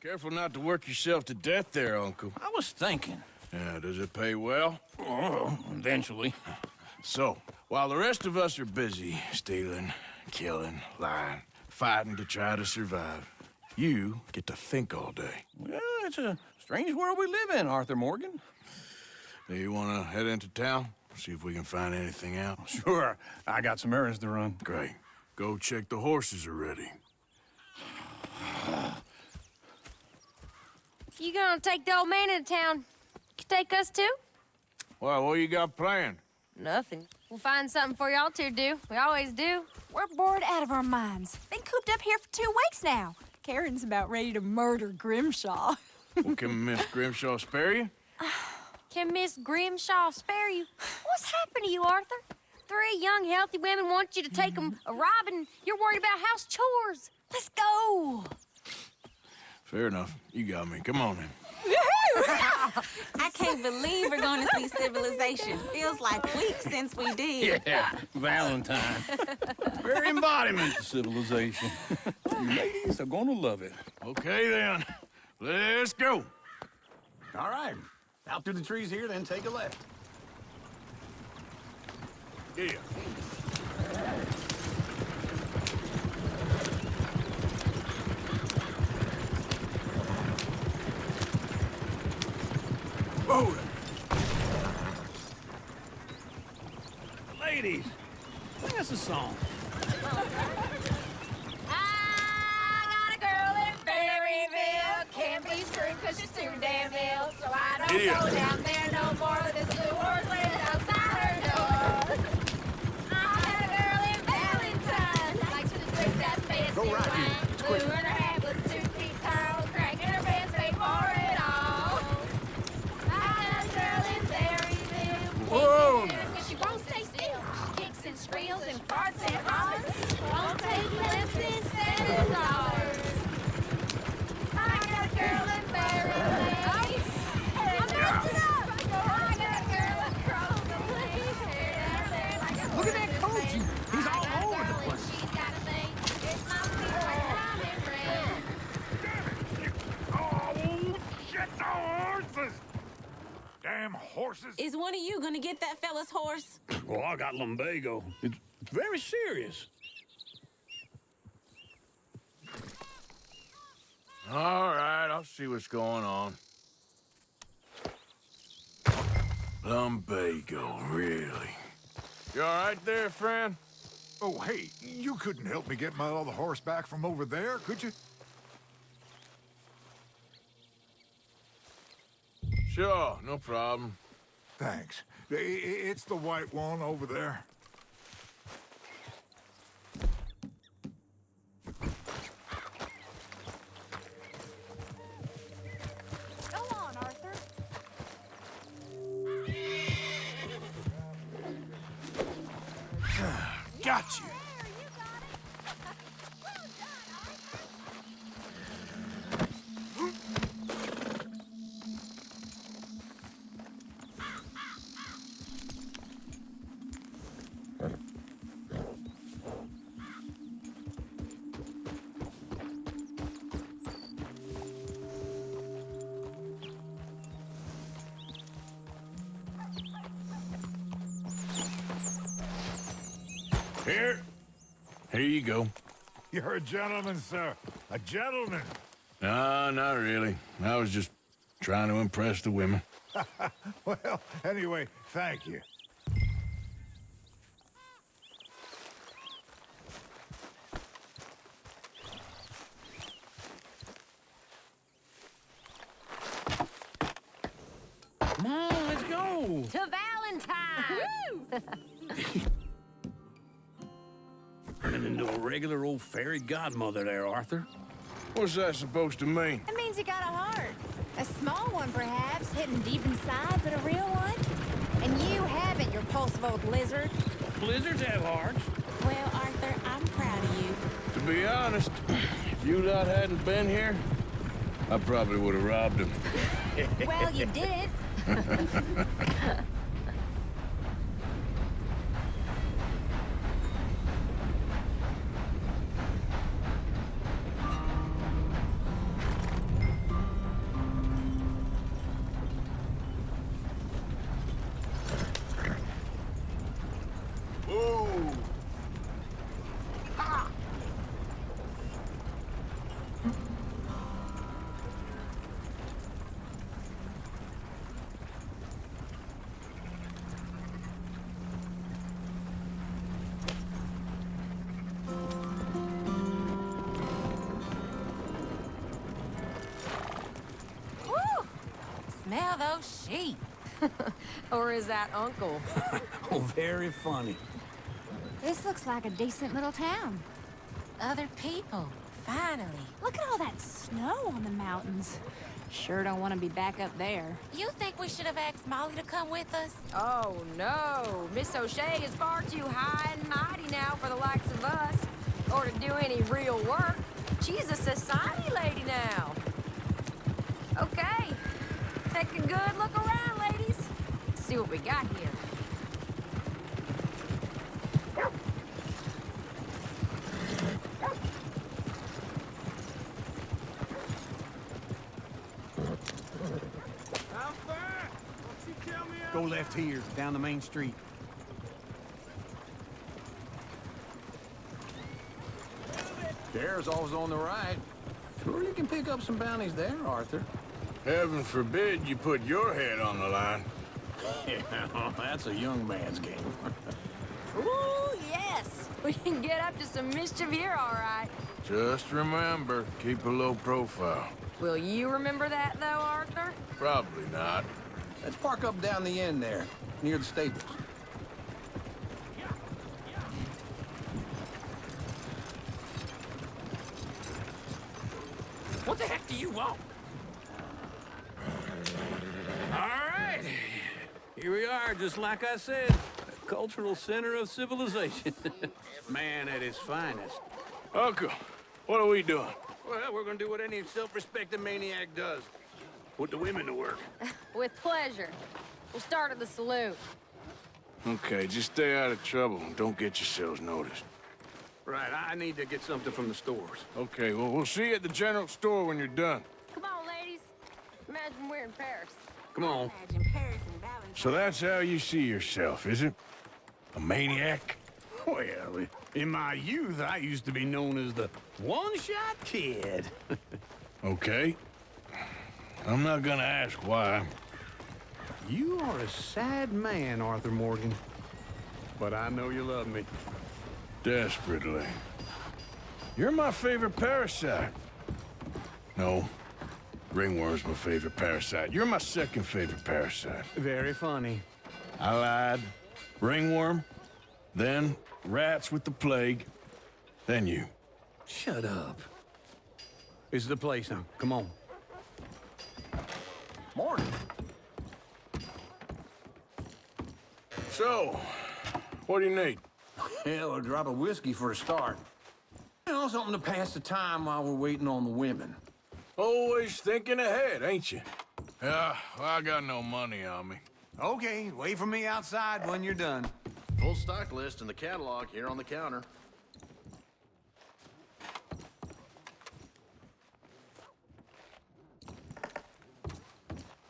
Careful not to work yourself to death there, Uncle. I was thinking. Yeah, does it pay well? Oh, eventually. So, while the rest of us are busy stealing, killing, lying, fighting to try to survive, you get to think all day. Well, it's a strange world we live in, Arthur Morgan. Hey, you want to head into town? See if we can find anything out? Sure, I got some errands to run. Great. Go check the horses are ready. You gonna take the old man into town? You take us too? Well, what you got planned? Nothing. We'll find something for y'all to do. We always do. We're bored out of our minds. Been cooped up here for 2 weeks now. Karen's about ready to murder Grimshaw. Well, can Miss Grimshaw spare you? Can Miss Grimshaw spare you? What's happened to you, Arthur? 3 young, healthy women want you to take them a robbing. You're worried about house chores. Let's go. Fair enough. You got me. Come on, then. I can't believe we're going to see civilization. Feels like weeks since we did. Yeah, Valentine. Very embodiment of civilization. You ladies are gonna love it. Okay, then. Let's go. All right. Out through the trees here, then take a left. Yeah. Whoa! Ladies, sing us a song. I got a girl in Berryville. Can't be screwed because she's too damn ill. So I don't go down there no more with this blue horse living outside her door. I got a girl in Valentine. Likes to drink that fancy wine. Blue in her hat was 2 feet tall. Cracking her pants, paid for it all. I got a girl in Berryville. Whoa! Because she won't stay still. She kicks and squeals and farts and hollers. Won't take less than $7. I got a girl in Berryville. I'm messing up. I got a girl across the place. Look at that coach. He's all over the place. She's got a thing. It's my favorite diamond ring. Oh, shit, the horses! Damn horses! Is one of you going to get that fella's horse? Well, I got lumbago. It's very serious. All right, I'll see what's going on. Lumbago, really? You all right there, friend? Oh, hey, you couldn't help me get my other horse back from over there, could you? Sure, no problem. Thanks. It's the white one over there. Go on, Arthur. Got you. There, you got it. Well done, Arthur. Here you go. You're a gentleman, sir. A gentleman. No, not really. I was just trying to impress the women. Well, anyway, thank you. Come on, let's go. To Valentine. Turning into a regular old fairy godmother there, Arthur. What's that supposed to mean? That means you got a heart. A small one, perhaps, hidden deep inside, but a real one. And you haven't, you repulsive old lizard. Blizzards have hearts. Well, Arthur, I'm proud of you. To be honest, if you lot hadn't been here, I probably would have robbed him. Well, you did. smell those sheep. Or is that Uncle? Oh, very funny. This looks like a decent little town. Other people, finally. Look at all that snow on the mountains. Sure don't want to be back up there. You think we should have asked Molly to come with us? Oh, no. Miss O'Shea is far too high and mighty now for the likes of us. Or to do any real work. She's a society lady now. Okay. Take a good look around, ladies. See what we got here. Go left here, down the main street. There's always on the right. Sure you can pick up some bounties there, Arthur. Heaven forbid you put your head on the line. Yeah, that's a young man's game. Ooh, yes. We can get up to some mischief here, all right. Just remember, keep a low profile. Will you remember that, though, Arthur? Probably not. Let's park up down the end there, near the stables. What the heck do you want? All right. Here we are, just like I said. A cultural center of civilization. Man at his finest. Uncle, what are we doing? Well, we're gonna do what any self-respecting maniac does. Put the women to work. With pleasure. We'll start at the saloon. Okay, just stay out of trouble and don't get yourselves noticed. Right, I need to get something from the stores. Okay, well, we'll see you at the general store when you're done. Come on, ladies. Imagine we're in Paris. Come on. Imagine Paris and Valentine. So that's how you see yourself, is it? A maniac? Well, in my youth, I used to be known as the one-shot kid. Okay. I'm not gonna ask why. You are a sad man, Arthur Morgan. But I know you love me. Desperately. You're my favorite parasite. No. Ringworm's my favorite parasite. You're my second favorite parasite. Very funny. I lied. Ringworm. Then rats with the plague. Then you. Shut up. This is the place now. Come on. Morning. So, what do you need? Hell, a drop of whiskey for a start. You know, something to pass the time while we're waiting on the women. Always thinking ahead, ain't you? Yeah, well, I got no money on me. Okay, wait for me outside when you're done. Full stock list in the catalog here on the counter.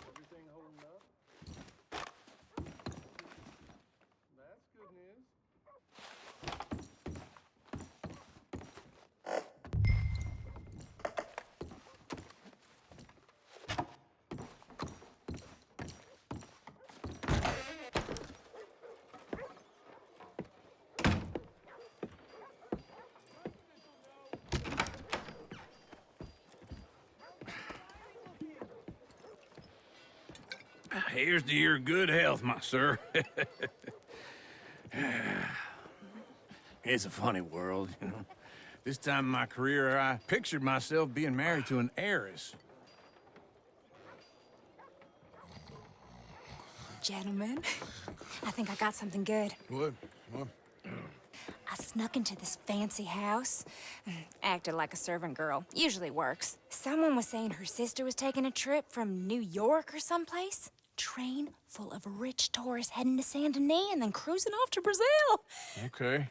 Everything holding up? That's good news. Here's to your good health, my sir. It's a funny world, you know. This time in my career, I pictured myself being married to an heiress. Gentlemen, I think I got something good. What? What? I snuck into this fancy house. Acted like a servant girl. Usually works. Someone was saying her sister was taking a trip from New York or someplace. Train full of rich tourists heading to Saint Denis and then cruising off to Brazil. Okay.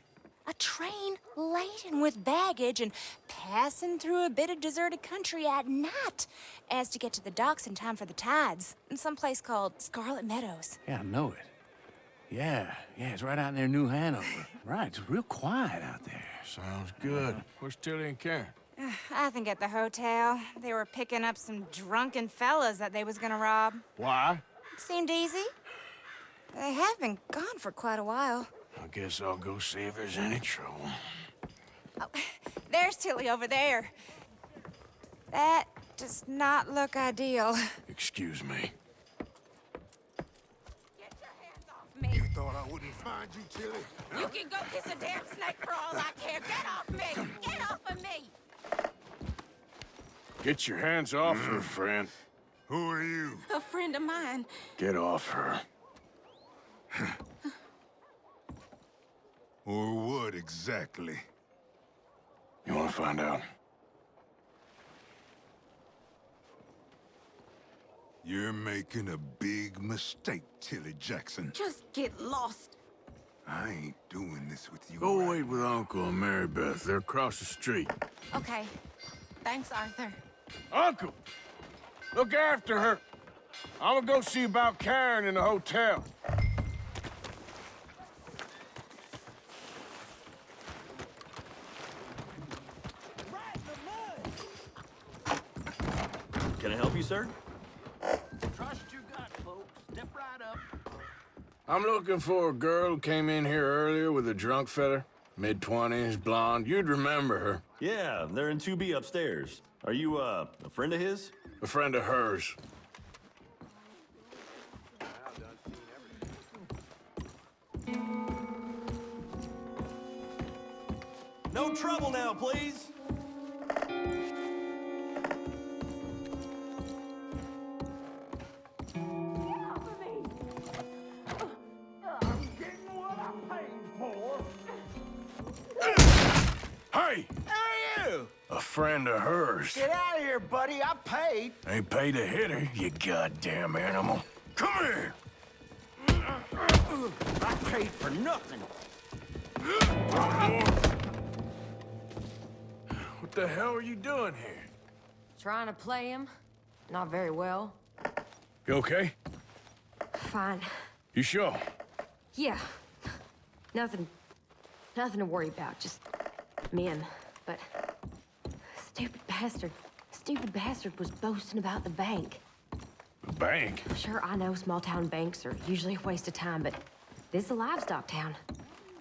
A train laden with baggage and passing through a bit of deserted country at night as to get to the docks in time for the tides in some place called Scarlet Meadows. Yeah, I know it. Yeah, it's right out near New Hanover. Right, it's real quiet out there. Sounds good. Where's Tilly and Karen? I think at the hotel. They were picking up some drunken fellas that they was gonna rob. Why? Seemed easy. They have been gone for quite a while. I guess I'll go see if there's any trouble. Oh, there's Tilly over there. That does not look ideal. Excuse me. find you, Tilly. You can go kiss a damn snake for all I care. Get off me! Get off of me! Get your hands off her, friend. Who are you? A friend of mine. Get off her. Or what exactly? You want to find out? You're making a big mistake, Tilly Jackson. Just get lost. I ain't doing this with you. Go right wait with Uncle and Mary Beth. They're across the street. Okay. Thanks, Arthur. Uncle! Look after her. I'm gonna go see about Karen in the hotel. Can I help you, sir? Trust your gut, folks. Step right up. I'm looking for a girl who came in here earlier with a drunk fella. Mid-20s, blonde. You'd remember her. Yeah, they're in 2B upstairs. Are you, a friend of his? A friend of hers. No trouble now, please. Hey! Who are you? A friend of hers. Get out of here, buddy. I paid. Ain't paid to hit her, you goddamn animal. Come here! I paid for nothing. What the hell are you doing here? Trying to play him. Not very well. You okay? Fine. You sure? Yeah. Nothing to worry about. Just men. But stupid bastard was boasting about the bank. The bank? Sure, I know small town banks are usually a waste of time, but this is a livestock town.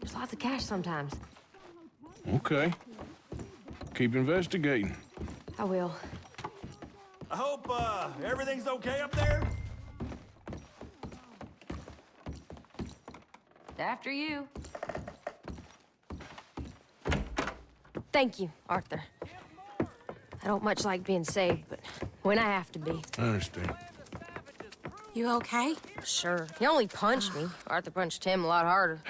There's lots of cash sometimes. Okay. Keep investigating. I will. I hope, everything's okay up there? After you. Thank you, Arthur. I don't much like being saved, but when I have to be. I understand. You okay? Sure. He only punched me. Arthur punched him a lot harder.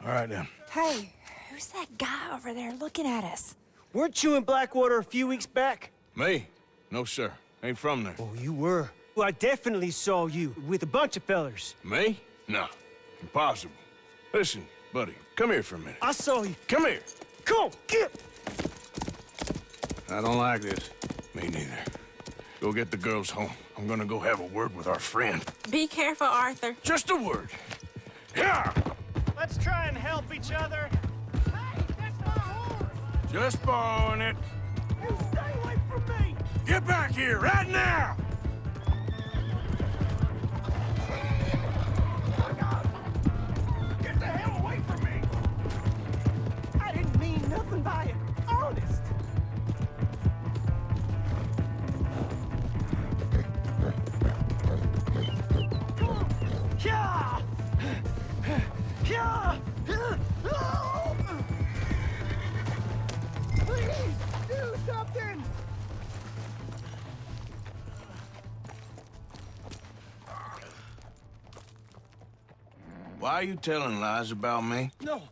All right, then. Hey, who's that guy over there looking at us? Weren't you in Blackwater a few weeks back? Me? No, sir. Ain't from there. Oh, you were. Well, I definitely saw you with a bunch of fellers. Me? No. Impossible. Listen, buddy, come here for a minute. I saw you. Come here. Come on, get! I don't like this. Me neither. Go get the girls home. I'm gonna go have a word with our friend. Be careful, Arthur. Just a word. Yeah! Let's try and help each other. Hey, that's my horse! Just borrowing it. You stay away from me! Get back here, right now! Get the hell away from me! I didn't mean nothing by it. Honest. Yeah! Yeah! Please, do something! Why are you telling lies about me? No.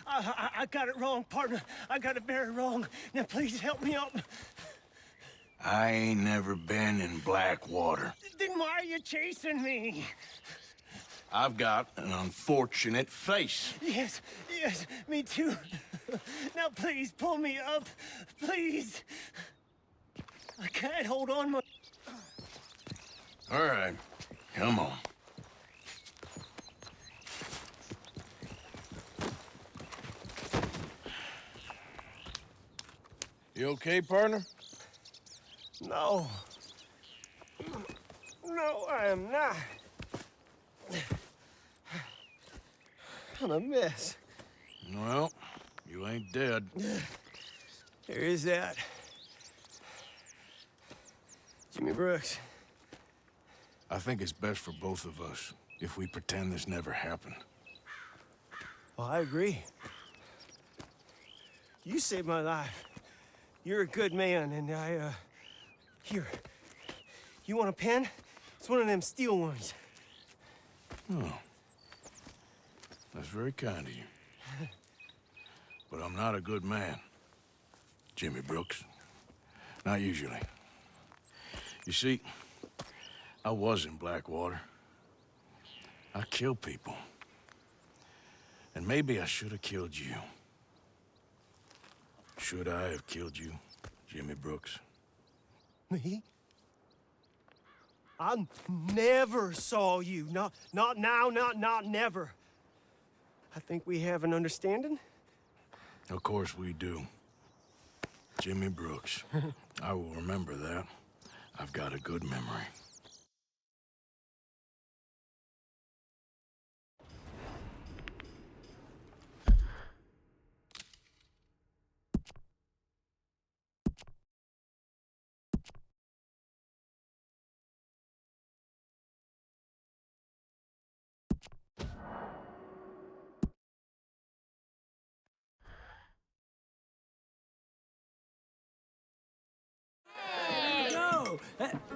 I got it wrong, partner. I got it very wrong. Now, please help me out. I ain't never been in Blackwater. Then why are you chasing me? I've got an unfortunate face. Yes, me too. Now, please, pull me up. Please. I can't hold on much. All right, come on. You okay, partner? No, I am not. I'm a mess. Well, you ain't dead. There is that. Jimmy Brooks. I think it's best for both of us if we pretend this never happened. Well, I agree. You saved my life. You're a good man, and here. You want a pen? It's one of them steel ones. Oh. That's very kind of you. But I'm not a good man, Jimmy Brooks. Not usually. You see, I was in Blackwater. I killed people. And maybe I should have killed you. Should I have killed you, Jimmy Brooks? Me? I never saw you. Not now, not never. I think we have an understanding. Of course we do. Jimmy Brooks. I will remember that. I've got a good memory.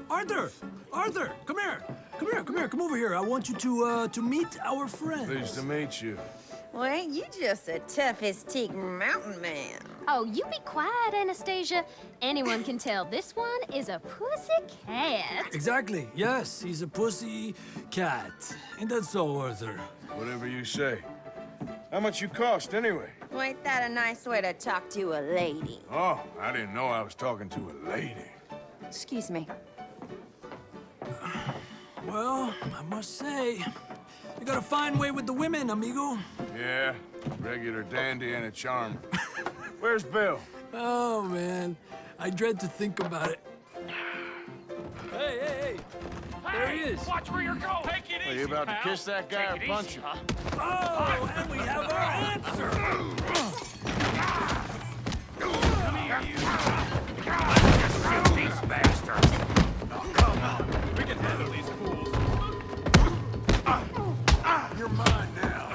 Arthur! Arthur! Come here! Come here, come here, come over here. I want you to meet our friends. Pleased to meet you. Well, ain't you just the toughest teak mountain man? Oh, you be quiet, Anastasia. Anyone can tell this one is a pussy cat. Exactly. Yes, he's a pussy cat. Ain't that so, Arthur? Whatever you say. How much you cost, anyway? Well, ain't that a nice way to talk to a lady? Oh, I didn't know I was talking to a lady. Excuse me. Well, I must say, you got a fine way with the women, amigo. Yeah, regular dandy and a charm. Where's Bill? Oh, man. I dread to think about it. Hey! There he is. Watch where you're going. Take it easy, Are you about to kiss that guy or punch him? Oh, and we have our answer. Come here, you. Shoot these bastards. Oh, come on. We can handle these fools. You're mine now.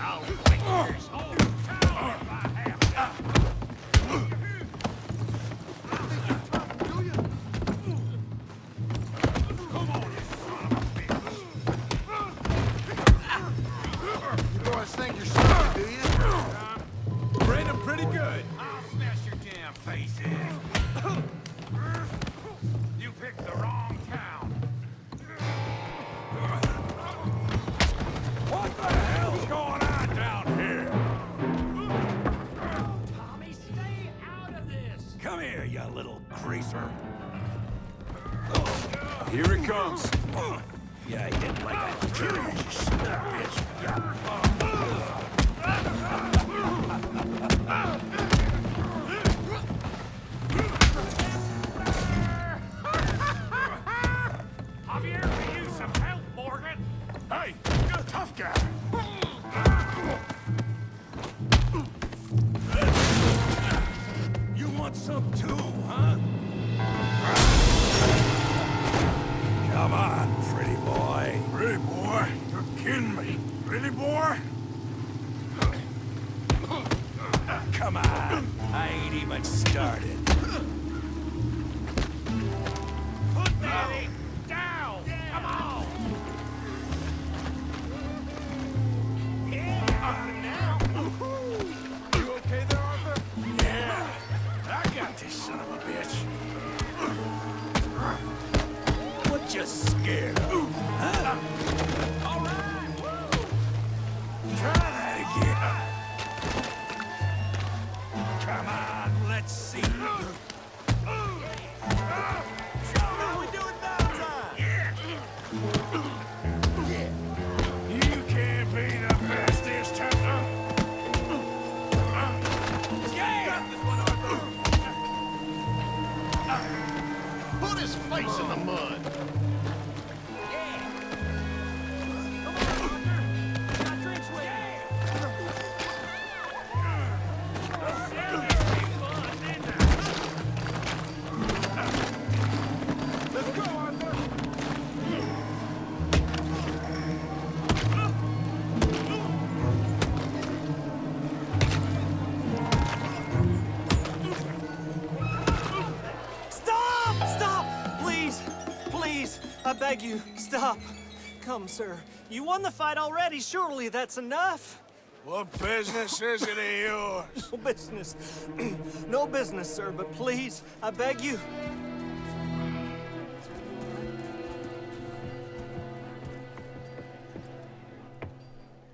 I'll take yours whole town if I have to. Come on, you son of a bitch. You boys think you're sorry, do you? Brain 'em pretty good. I'll smash your damn faces. You picked the wrong town. What the hell's going on down here? Tommy, stay out of this. Come here, you little greaser. Here it comes. Yeah, I didn't like a jerk, you son of a bitch. Javier, can use some help, Morgan. Hey, you're a tough guy. You want some too, huh? Come on, pretty boy. Pretty boy, you're kidding me. Pretty boy? Come on, I ain't even started. Put that down! Come on! Yeah, now! You okay there, Arthur? Yeah, I got this son of a bitch. What you scared of? Huh? All right! Woo. Try that again. Come on, let's see. How we doing now, yeah. You can't be the best this time. Yeah! Put his face in the mud. beg you, stop. Come, sir. You won the fight already. Surely that's enough. What business is it of yours? No business. No business, sir, but please, I beg you.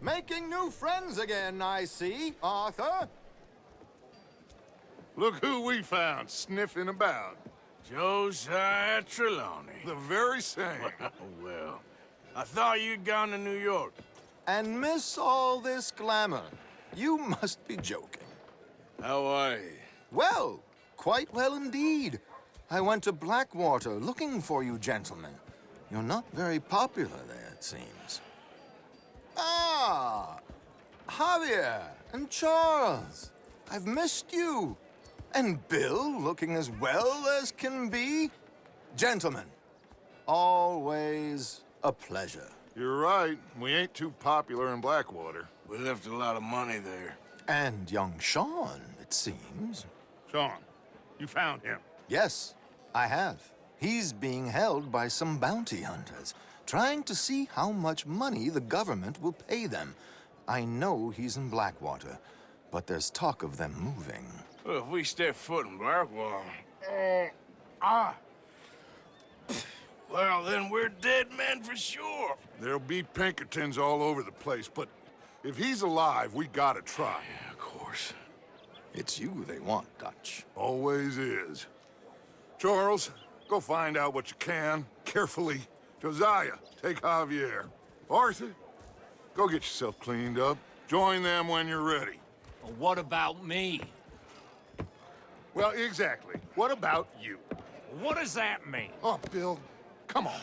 Making new friends again, I see, Arthur. Look who we found sniffing about. Josiah Trelawney. The very same. Well, I thought you'd gone to New York. And miss all this glamour. You must be joking. How are you? Well, quite well indeed. I went to Blackwater looking for you gentlemen. You're not very popular there, it seems. Ah, Javier and Charles. I've missed you. And Bill looking as well as can be. Gentlemen, always a pleasure. You're right. We ain't too popular in Blackwater. We left a lot of money there. And young Sean, it seems. Sean, you found him? Yes, I have. He's being held by some bounty hunters, trying to see how much money the government will pay them. I know he's in Blackwater, but there's talk of them moving. Well, if we step foot in Blackwater... Well, then we're dead men for sure. There'll be Pinkertons all over the place, but if he's alive, we gotta try. Yeah, of course. It's you they want, Dutch. Always is. Charles, go find out what you can, carefully. Josiah, take Javier. Arthur, go get yourself cleaned up. Join them when you're ready. Well, what about me? Well, exactly. What about you? What does that mean? Oh, Bill, come on.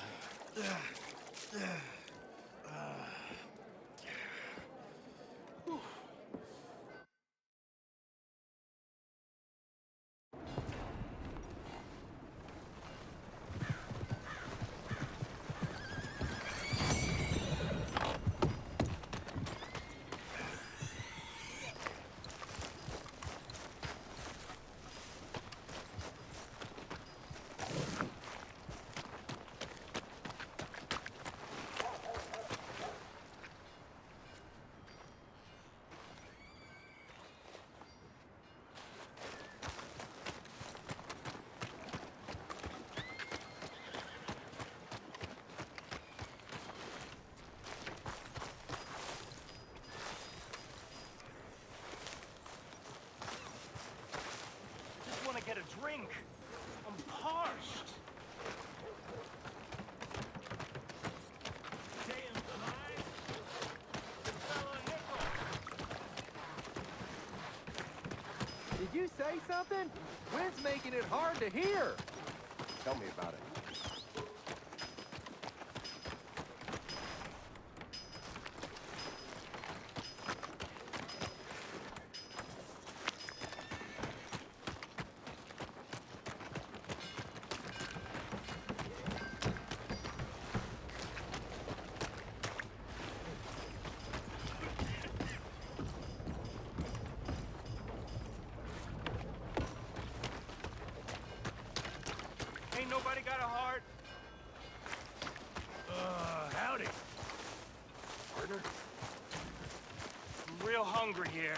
Get a drink. I'm parched. Damn, guys. Did you say something? Wind's making it hard to hear. Tell me about it. Ain't nobody got a heart? Howdy. Partner? I'm real hungry here.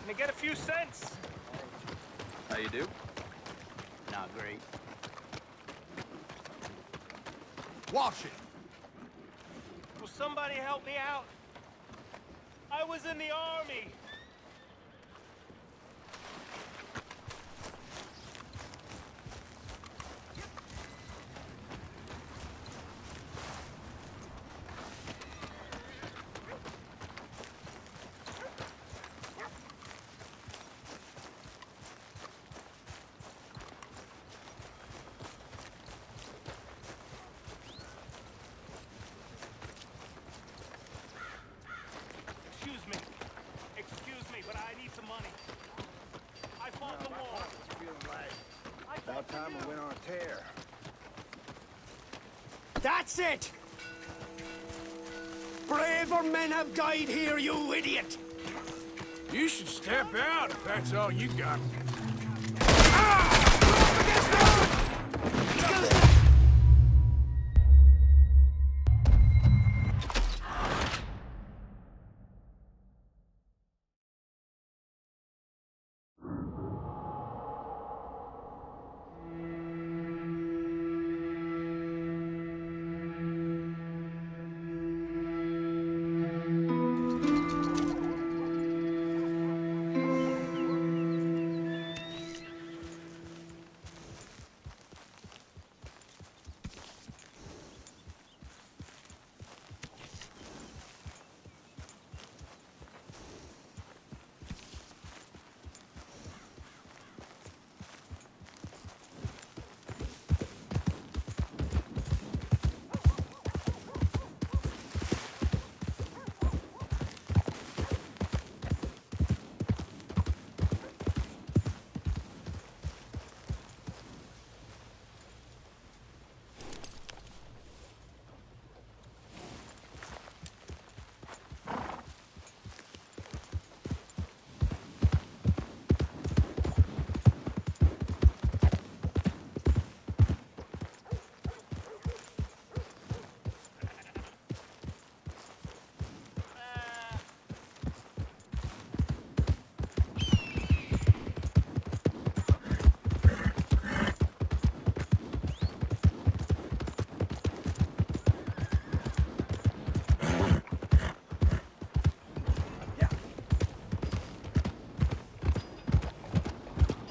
Can I get a few cents? How you do? Not great. Wash it. Will somebody help me out? I was in the army. Excuse me, but I need some money. I fought the war. About time we went on a tear. That's it! Braver men have died here, you idiot! You should step out if that's all you got.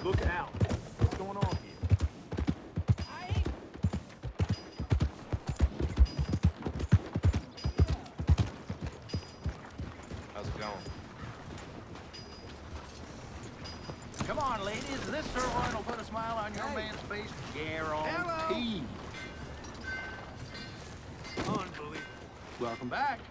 Look out. What's going on here? How's it going? Come on, ladies. This sirloin will put a smile on your man's face. Guaranteed. Unbelievable. Welcome back.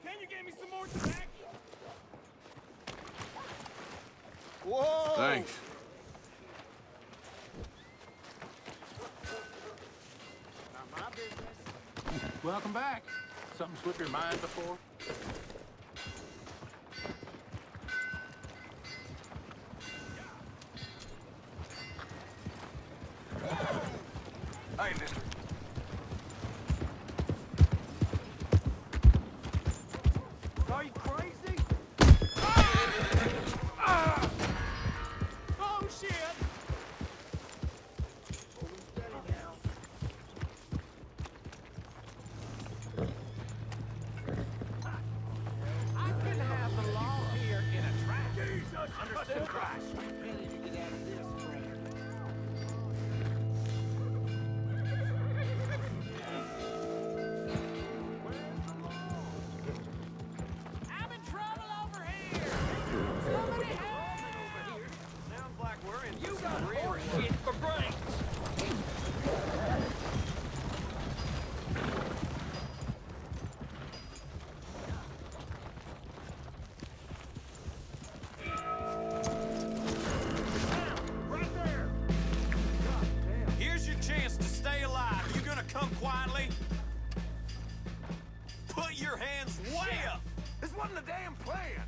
Can you give me some more tobacco? Whoa! Thanks. Not my business. Welcome back. Something slipped your mind before? Hey, mister. Are you crazy? Oh, shit! I can have the law here in a trap. Jesus! Understood? Christ! Sweet penny to get out of this, friend. I'm in trouble over here! Somebody help me! Sounds like we're in you got real shit for brains! Right there! Here's your chance to stay alive. You gonna come quietly? Put your hands way up. This wasn't a damn plan!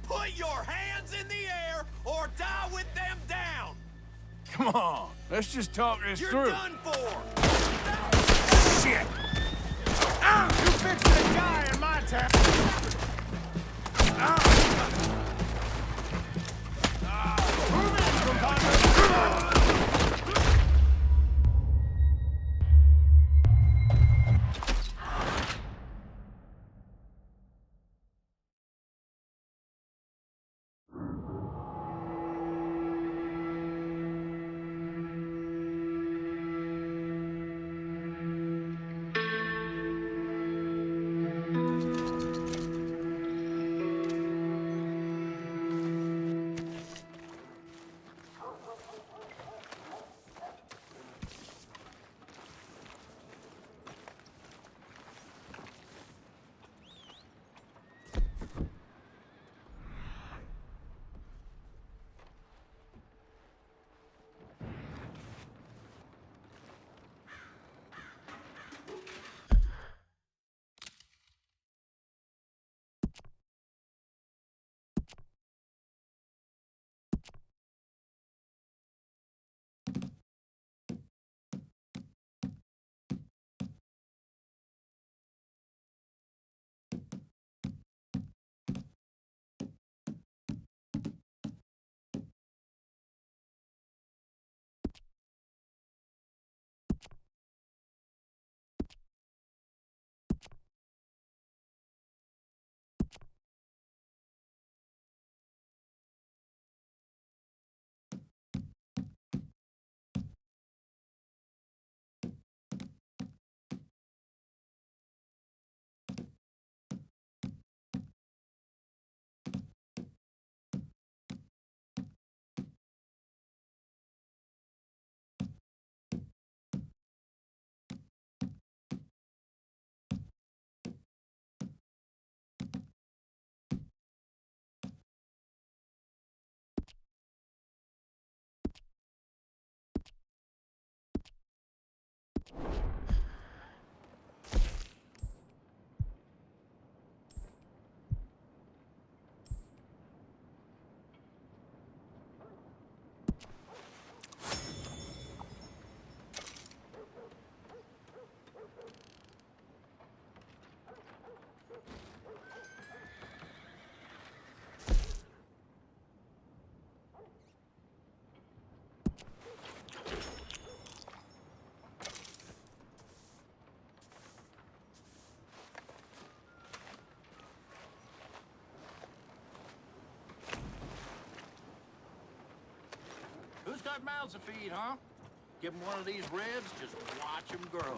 Put your hands in the air or die with them down. Come on. Let's just talk this You're through. done for. Shit! You fixed to die in my town! Everyone's got mouths to feed, huh? Give them one of these ribs, just watch them grow.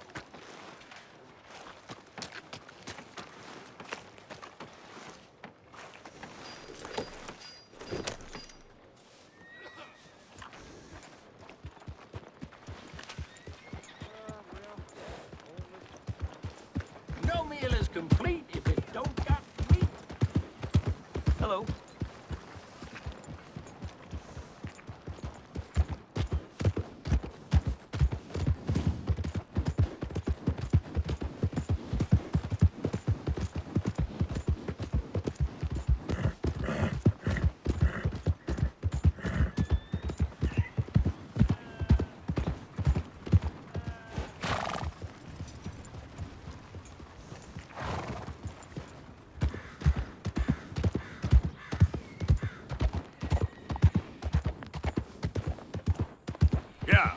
No meal is complete if it don't got meat. Hello. Yeah.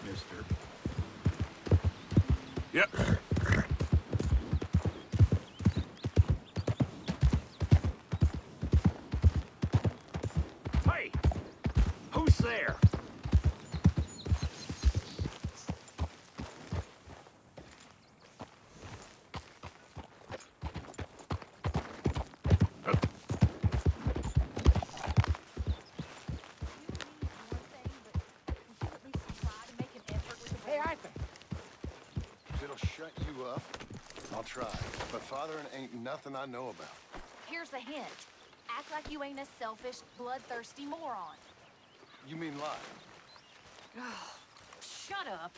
Mister. Yep. Hey! Who's there? Hey, Arthur. If it'll shut you up, I'll try. But fathering ain't nothing I know about. Here's a hint. Act like you ain't a selfish, bloodthirsty moron. You mean lie? Shut up.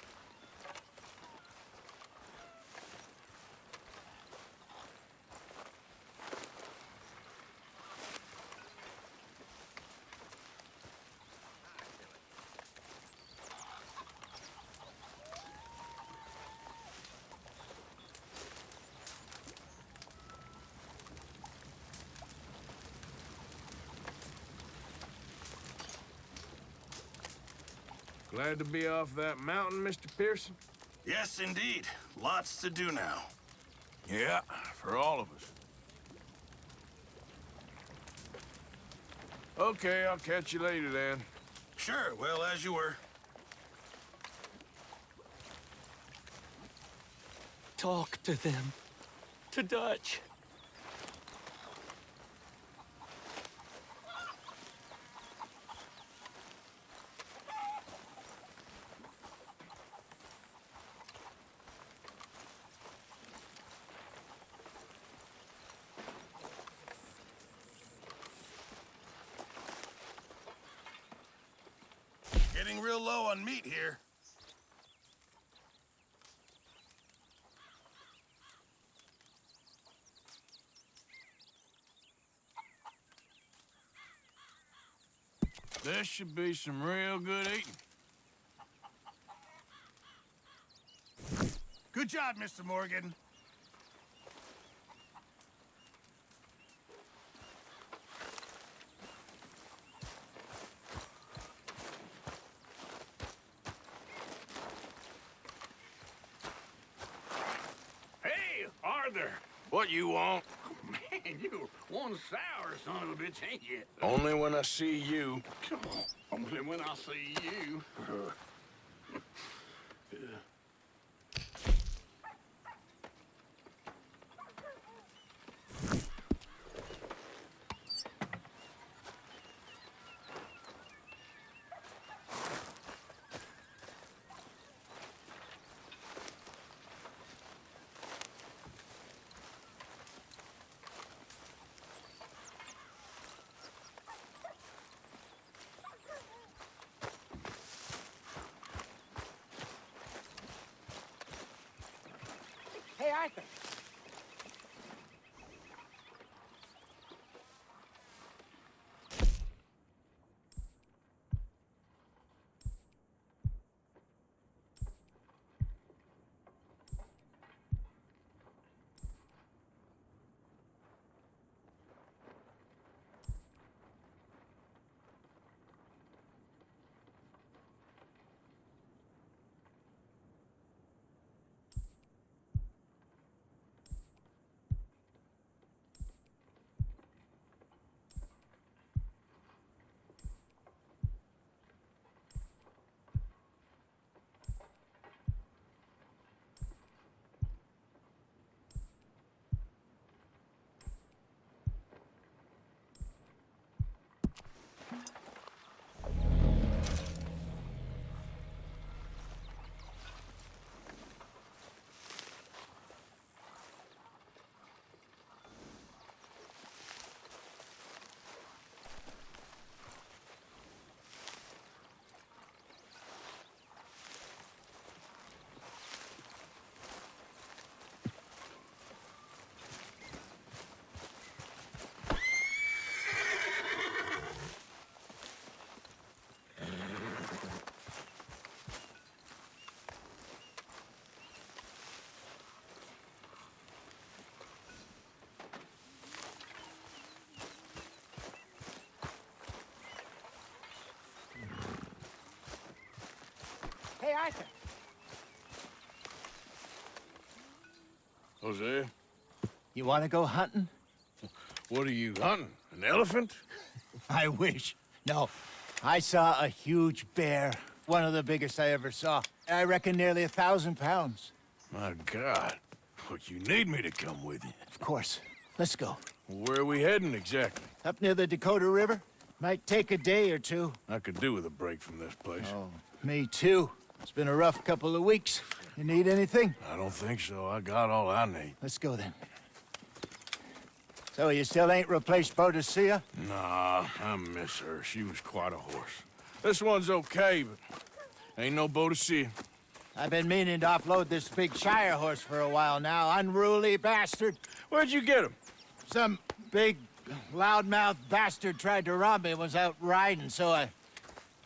Glad to be off that mountain, Mr. Pearson? Yes, indeed. Lots to do now. Yeah, for all of us. Okay, I'll catch you later then. Sure, well, as you were. Talk to them. To Dutch. Getting real low on meat here. This should be some real good eating. Good job, Mr. Morgan. Hey, Arthur. What you want? Man, you one sour son of a bitch, ain't you? Only when I see you. Come on. Only when I see you. Arthur! Hey, Arthur. Jose, You want to go hunting? what are you hunting? An elephant? I wish. No, I saw a huge bear. One of the biggest I ever saw. I reckon nearly 1,000 pounds. My God. But you need me to come with you. Of course. Let's go. Where are we heading exactly? Up near the Dakota River. Might take a day or two. I could do with a break from this place. Oh, me too. It's been a rough couple of weeks. You need anything? I don't think so. I got all I need. Let's go then. So you still ain't replaced Boadicea? Nah, I miss her. She was quite a horse. This one's okay, but ain't no Boadicea. I've been meaning to offload this big Shire horse for a while now. Unruly bastard. Where'd you get him? Some big, loudmouth bastard tried to rob me and was out riding, so I...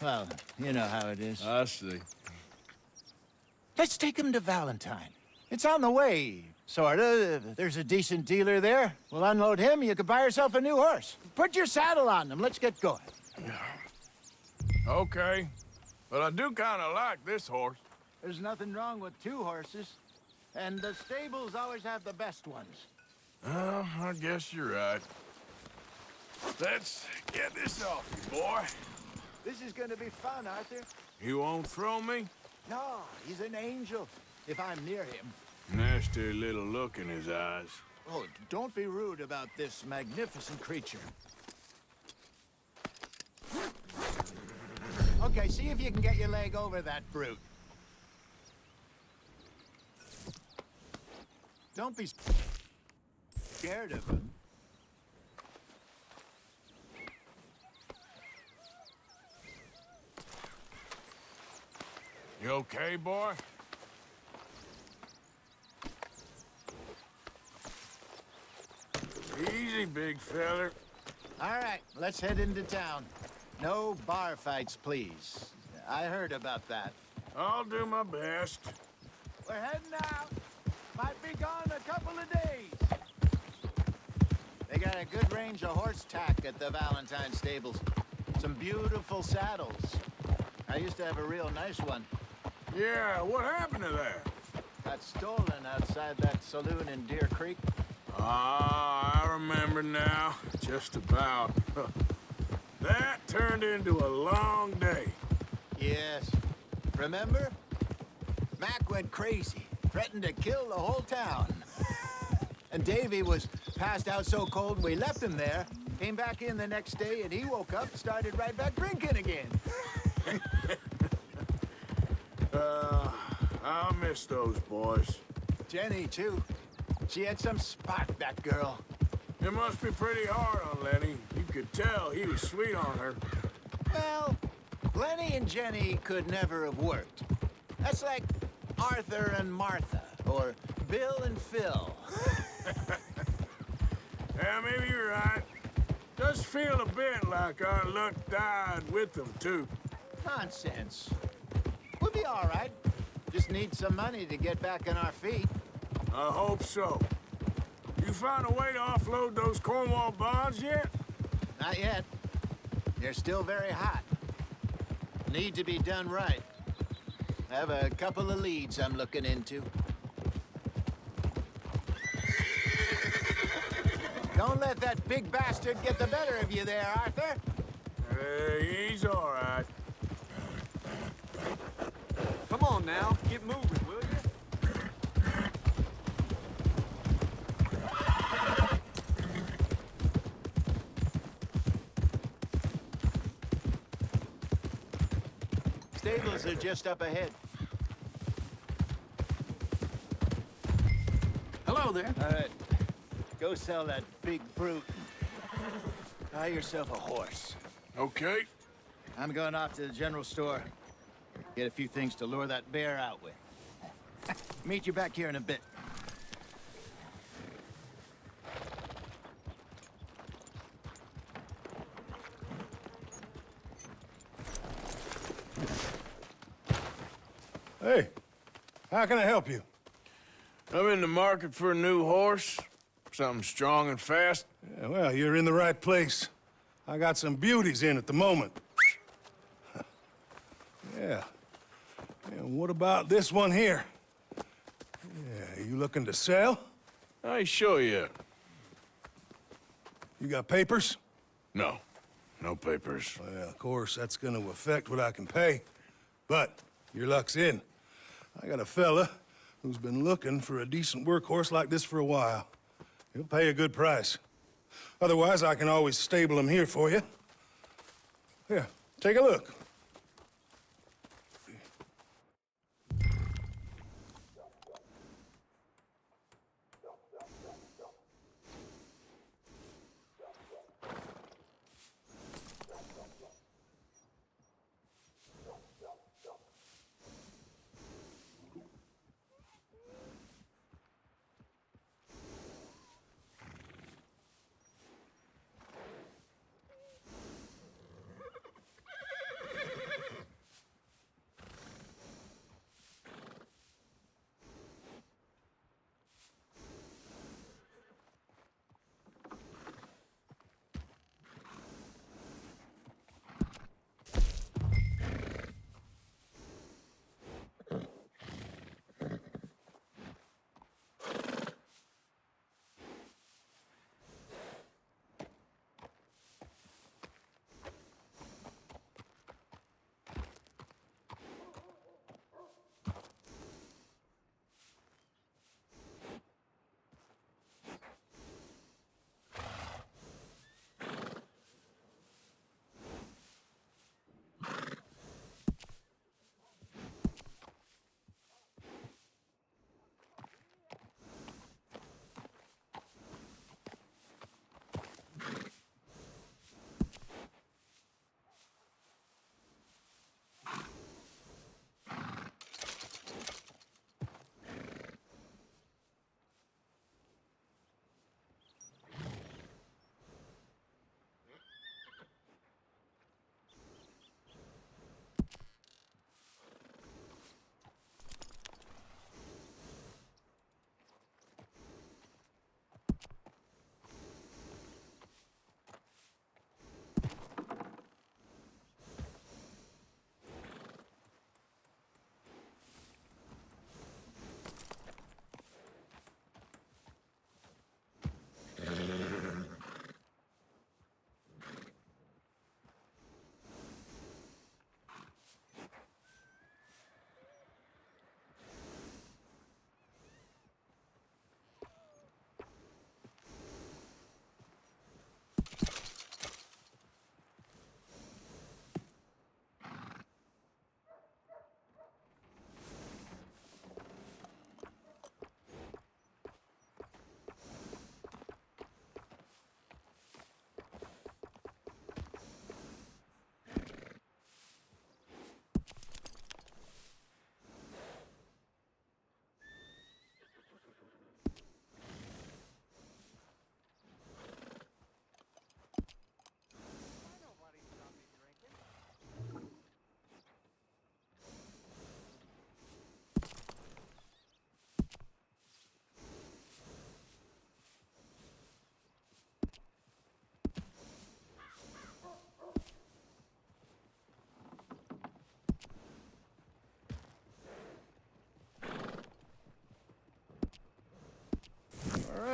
Well, you know how it is. I see. Let's take him to Valentine. It's on the way, sorta. There's a decent dealer there. We'll unload him, you can buy yourself a new horse. Put your saddle on them, let's get going. Okay. But I do kind of like this horse. There's nothing wrong with two horses. And the stables always have the best ones. Oh, I guess you're right. Let's get this off you, boy. This is gonna be fun, Arthur. You won't throw me? No, he's an angel, if I'm near him. Nasty little look in his eyes. Oh, don't be rude about this magnificent creature. Okay, see if you can get your leg over that brute. Don't be scared of him. You okay, boy? Easy, big feller. All right, let's head into town. No bar fights, please. I heard about that. I'll do my best. We're heading out. Might be gone a couple of days. They got a good range of horse tack at the Valentine stables. Some beautiful saddles. I used to have a real nice one. Yeah, what happened to that? Got stolen outside that saloon in Deer Creek. Ah, I remember now. Just about. That turned into a long day. Yes. Remember? Mac went crazy, threatened to kill the whole town. And Davy was passed out so cold we left him there, came back in the next day, and he woke up, started right back drinking again. I'll miss those boys. Jenny, too. She had some spot, that girl. It must be pretty hard on Lenny. You could tell he was sweet on her. Well, Lenny and Jenny could never have worked. That's like Arthur and Martha, or Bill and Phil. Yeah, maybe you're right. Does feel a bit like our luck died with them, too. Nonsense. We'll be all right. Just need some money to get back on our feet. I hope so. You found a way to offload those Cornwall bonds yet? Not yet. They're still very hot. Need to be done right. I have a couple of leads I'm looking into. Don't let that big bastard get the better of you there, Arthur. He's all right. Come on now, get moving, will you? Stables are just up ahead. Hello there. All right. Go sell that big brute. Buy yourself a horse. Okay. I'm going off to the general store. Get a few things to lure that bear out with. Meet you back here in a bit. Hey, how can I help you? I'm in the market for a new horse. Something strong and fast. Yeah, well, you're in the right place. I got some beauties in at the moment. Yeah. And what about this one here? Yeah, you looking to sell? I ain't sure yet. You got papers? No. No papers. Well, of course, that's gonna affect what I can pay. But your luck's in. I got a fella who's been looking for a decent workhorse like this for a while. He'll pay a good price. Otherwise, I can always stable him here for you. Here, take a look.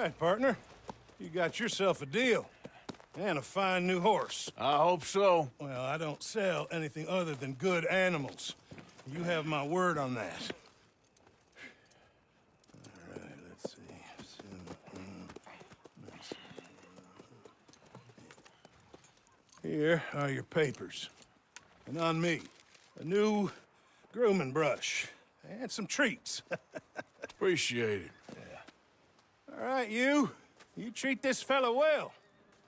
right, partner. You got yourself a deal. And a fine new horse. I hope so. Well, I don't sell anything other than good animals. You have my word on that. All right, let's see. Here are your papers. And on me, a new grooming brush. And some treats. Appreciate it. Yeah. All right, you. You treat this fella well.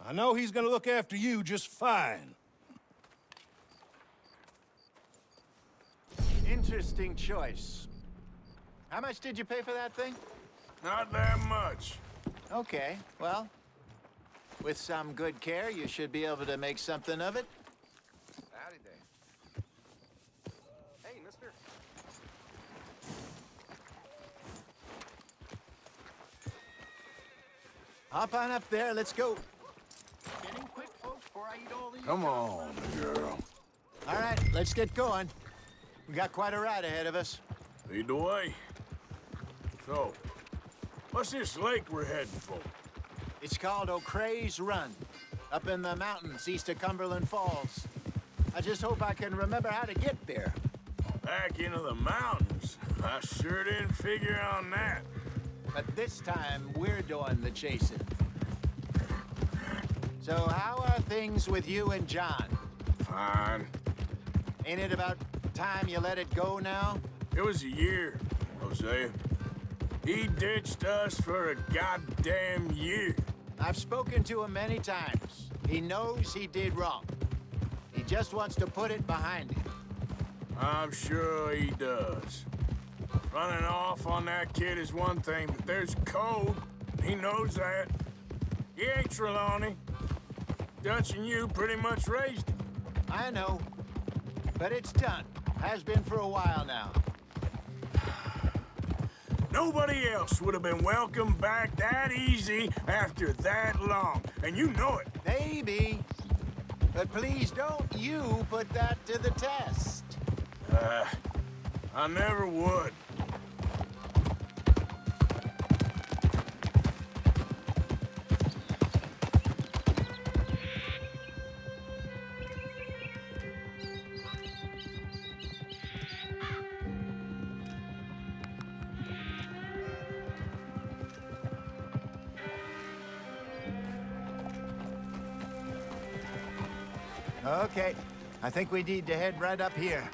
I know he's gonna look after you just fine. Interesting choice. How much did you pay for that thing? Not that much. Okay, well, with some good care, you should be able to make something of it. Howdy there. Hey, mister. Hop on up there, let's go. Getting quick, folks, before I eat all these. Come on, girl. All right, let's get going. We got quite a ride ahead of us. Lead the way. So, what's this lake we're heading for? It's called O'Creagh's Run, up in the mountains east of Cumberland Falls. I just hope I can remember how to get there. Back into the mountains? I sure didn't figure on that. But this time, we're doing the chasing. So how are things with you and John? Fine. Ain't it about time you let it go now? It was a year, Hosea. He ditched us for a goddamn year. I've spoken to him many times. He knows he did wrong. He just wants to put it behind him. I'm sure he does. Running off on that kid is one thing, but there's code. He knows that. He ain't Trelawney. Dutch and you pretty much raised him. I know. But it's done. Has been for a while now. Nobody else would have been welcomed back that easy after that long. And you know it. Maybe. But please don't you put that to the test. I never would. Okay. I think we need to head right up here.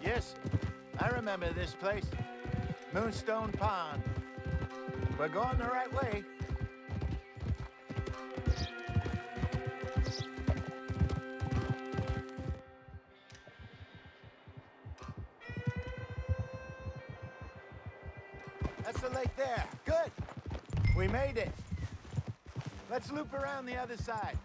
Yes, I remember this place. Moonstone Pond. We're going the right way. That's the lake there. Good. We made it. Let's loop around the other side.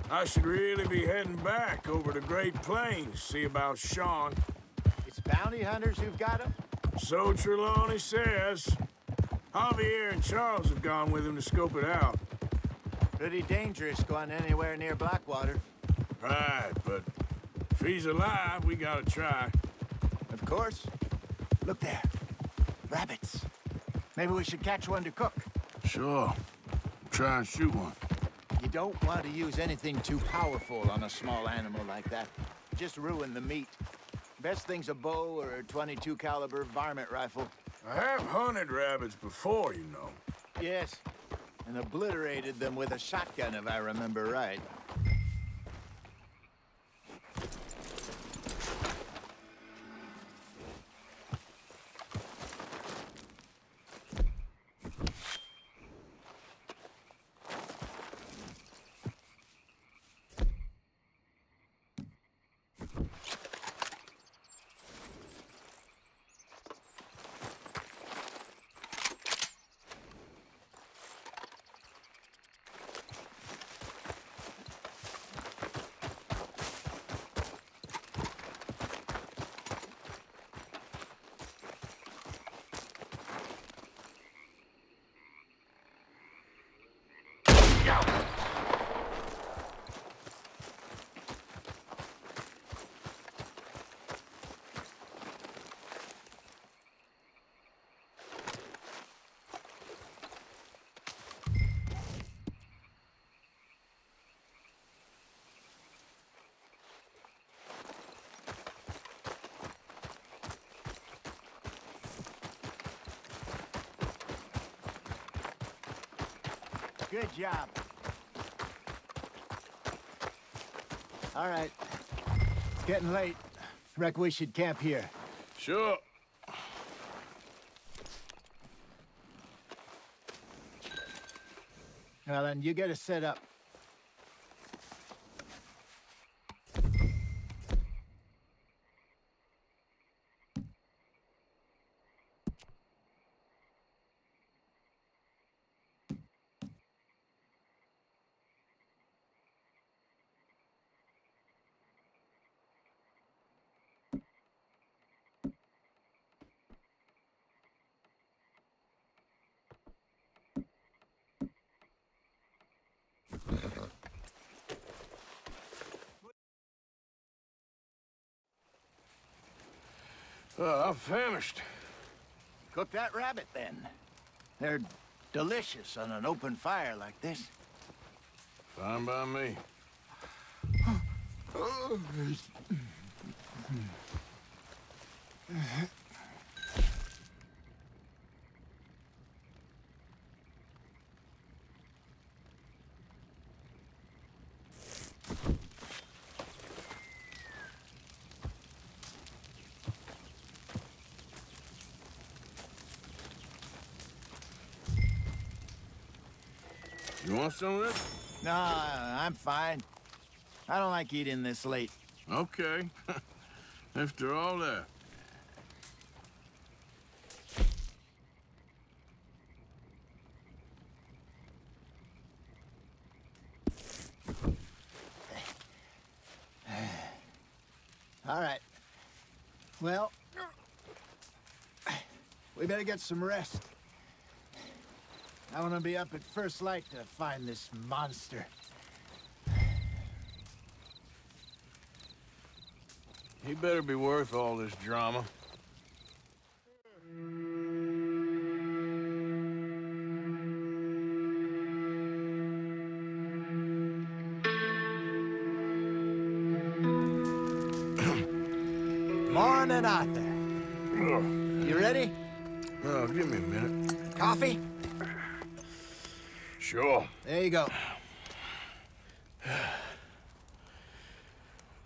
I should really be heading back over the Great Plains, see about Sean. It's bounty hunters who've got him? So Trelawney says. Javier and Charles have gone with him to scope it out. Pretty dangerous going anywhere near Blackwater. Right, but if he's alive, we gotta try. Of course. Look there. Rabbits. Maybe we should catch one to cook. Sure. Try and shoot one. You don't want to use anything too powerful on a small animal like that. Just ruin the meat. Best thing's a bow or a .22 caliber varmint rifle. I have hunted rabbits before, you know. Yes, and obliterated them with a shotgun, if I remember right. Good job. All right. It's getting late. Reckon we should camp here. Sure. Well, then you get us set up. I'm famished. Cook that rabbit, then. They're delicious on an open fire like this. Fine by me. You want some of this? No, I'm fine. I don't like eating this late. Okay. After all that. All right. Well, we better get some rest. I want to be up at first light to find this monster. He better be worth all this drama. Morning, Arthur. You ready? Oh, give me a minute. Coffee? Sure. There you go.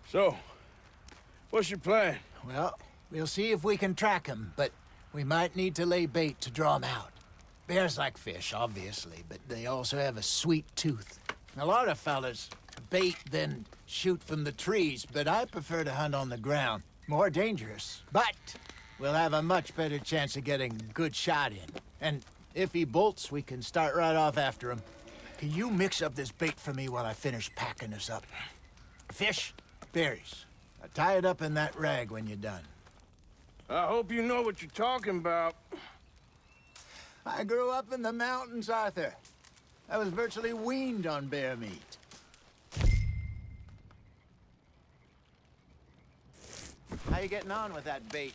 So, what's your plan? Well, we'll see if we can track him, but we might need to lay bait to draw him out. Bears like fish, obviously, but they also have a sweet tooth. A lot of fellas bait, then shoot from the trees, but I prefer to hunt on the ground. More dangerous, but we'll have a much better chance of getting a good shot in. And if he bolts, we can start right off after him. Can you mix up this bait for me while I finish packing this up? Fish, berries. Tie it up in that rag when you're done. I hope you know what you're talking about. I grew up in the mountains, Arthur. I was virtually weaned on bear meat. How you getting on with that bait?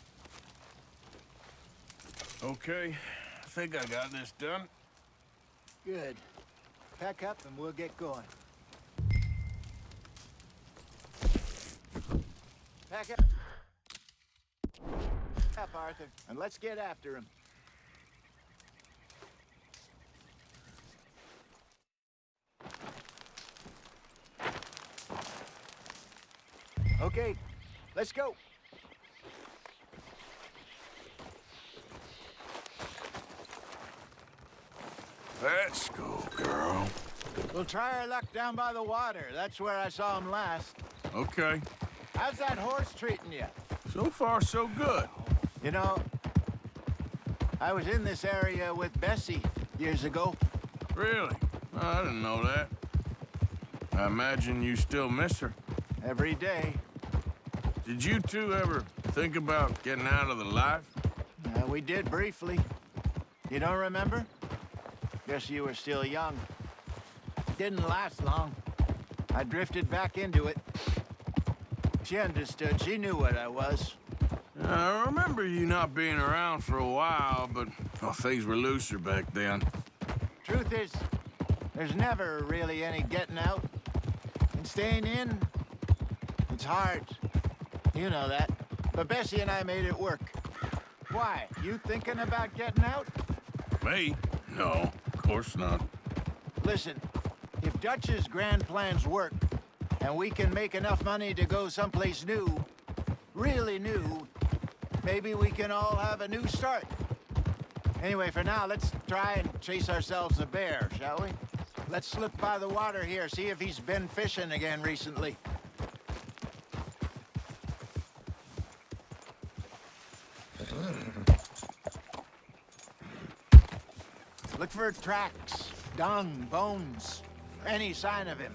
Okay, I think I got this done. Good. Pack up and we'll get going. Pack up. Up, Arthur, and let's get after him. Okay, let's go. Let's go, girl. We'll try our luck down by the water. That's where I saw him last. Okay. How's that horse treating you? So far, so good. You know, I was in this area with Bessie years ago. Really? I didn't know that. I imagine you still miss her. Every day. Did you two ever think about getting out of the life? We did briefly. You don't remember? Guess you were still young. Didn't last long. I drifted back into it. She understood. She knew what I was. I remember you not being around for a while, but things were looser back then. Truth is, there's never really any getting out. And staying in, it's hard. You know that. But Bessie and I made it work. Why? You thinking about getting out? Me? No, of course not. Listen, if Dutch's grand plans work, and we can make enough money to go someplace new, really new, maybe we can all have a new start. Anyway, for now, let's try and chase ourselves a bear, shall we? Let's slip by the water here, see if he's been fishing again recently. Look for tracks, dung, bones, any sign of him.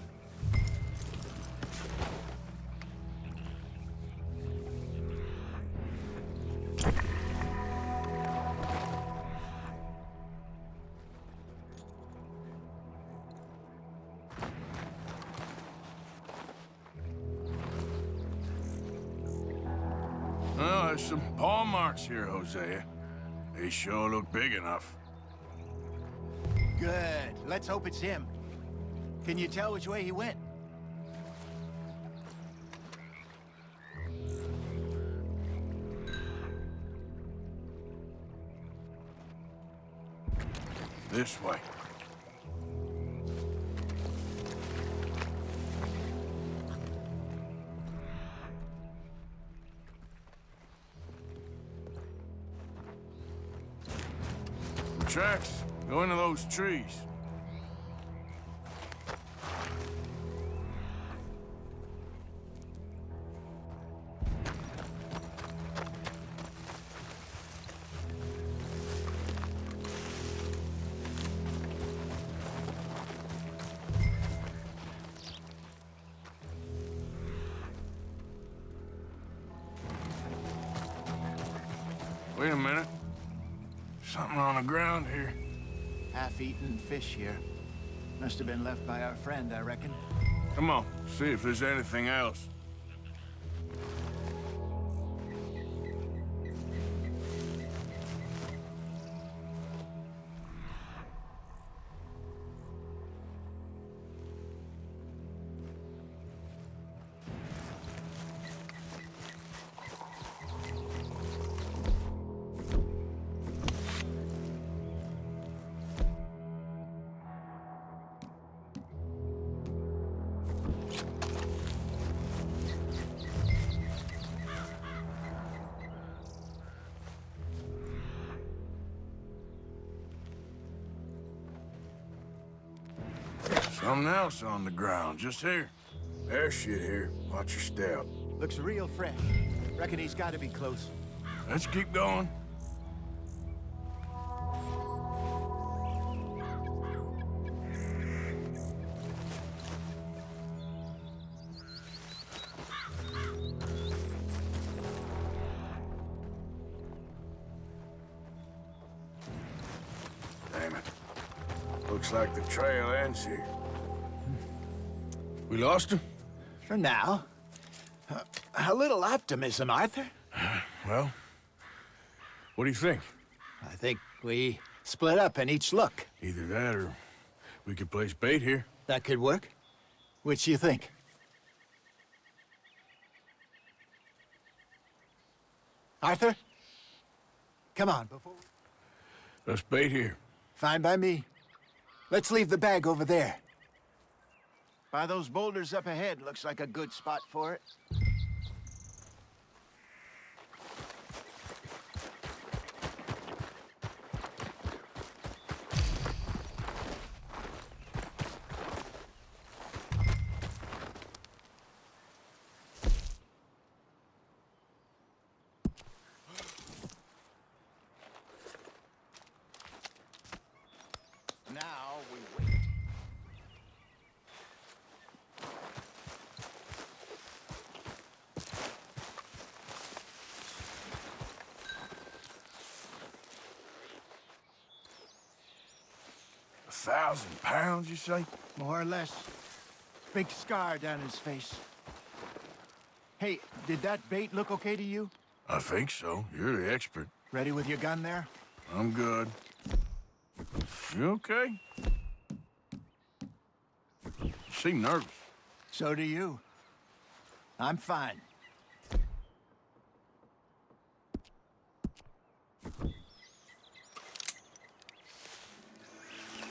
Well, there's some paw marks here, Hosea. They sure look big enough. Good. Let's hope it's him. Can you tell which way he went? This way. Tracks. Go into those trees. Wait a minute. Something on the ground here. Half-eaten fish here. Must have been left by our friend, I reckon. Come on, see if there's anything else. Something else on the ground, just here. There's shit here. Watch your step. Looks real fresh. Reckon he's got to be close. Let's keep going. Damn it. Looks like the trail ends here. We lost him? For now. A little optimism, Arthur. Well, what do you think? I think we split up and each look. Either that or we could place bait here. That could work. Which you think? Arthur? Come on, before... Let's bait here. Fine by me. Let's leave the bag over there. By those boulders up ahead, looks like a good spot for it. Now we wait. £1,000, you say? More or less. Big scar down his face. Hey, did that bait look okay to you? I think so. You're the expert. Ready with your gun there? I'm good. You okay? You seem nervous. So do you. I'm fine.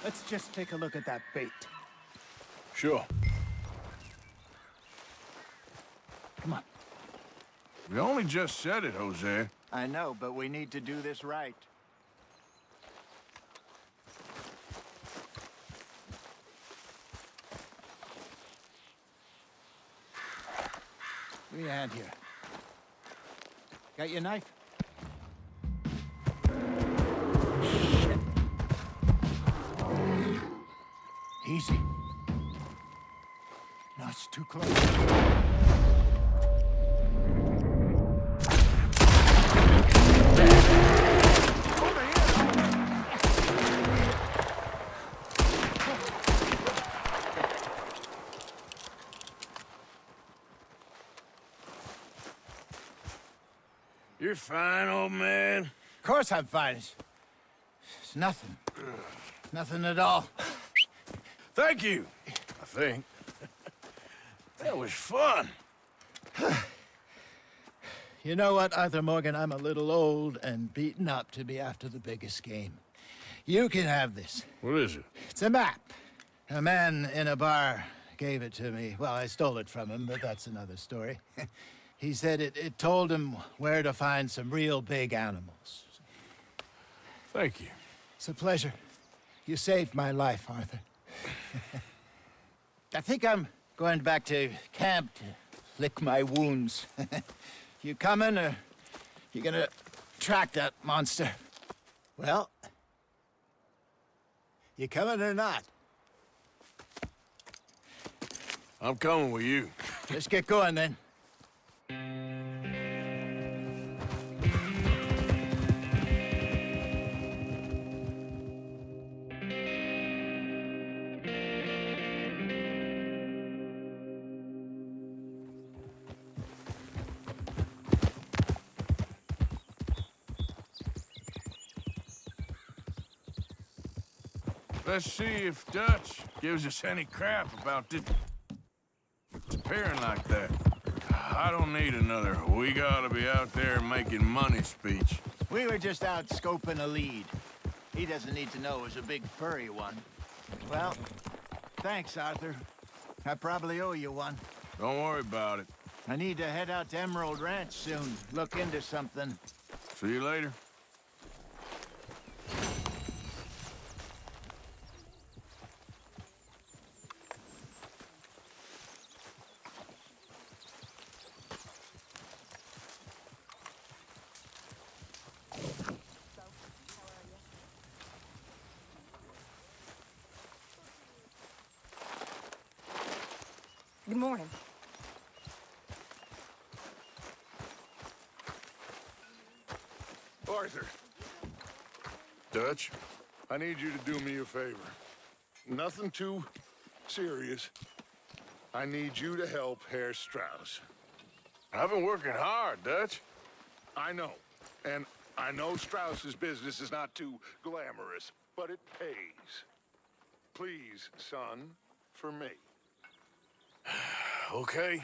let's just take a look at that bait. Sure. Come on. We only just said it, Jose. I know, but we need to do this right. What do you have here? Got your knife? Shit. Easy. No, it's too close. You're fine, old man. Of course I'm fine. It's nothing. Nothing at all. Thank you, I think. That was fun. You know what, Arthur Morgan? I'm a little old and beaten up to be after the biggest game. You can have this. What is it? It's a map. A man in a bar gave it to me. Well, I stole it from him, but that's another story. He said it told him where to find some real big animals. Thank you. It's a pleasure. You saved my life, Arthur. I think I'm going back to camp to lick my wounds. You coming, or you gonna track that monster? Well, you coming or not? I'm coming with you. Let's get going, then. Let's see if Dutch gives us any crap about disappearing like that. I don't need another "we gotta be out there making money" speech. We were just out scoping a lead. He doesn't need to know it was a big furry one. Well, thanks, Arthur. I probably owe you one. Don't worry about it. I need to head out to Emerald Ranch soon. Look into something. See you later. Good morning. Arthur. Dutch, I need you to do me a favor. Nothing too serious. I need you to help Herr Strauss. I've been working hard, Dutch. I know. And I know Strauss's business is not too glamorous, but it pays. Please, son, for me. Okay.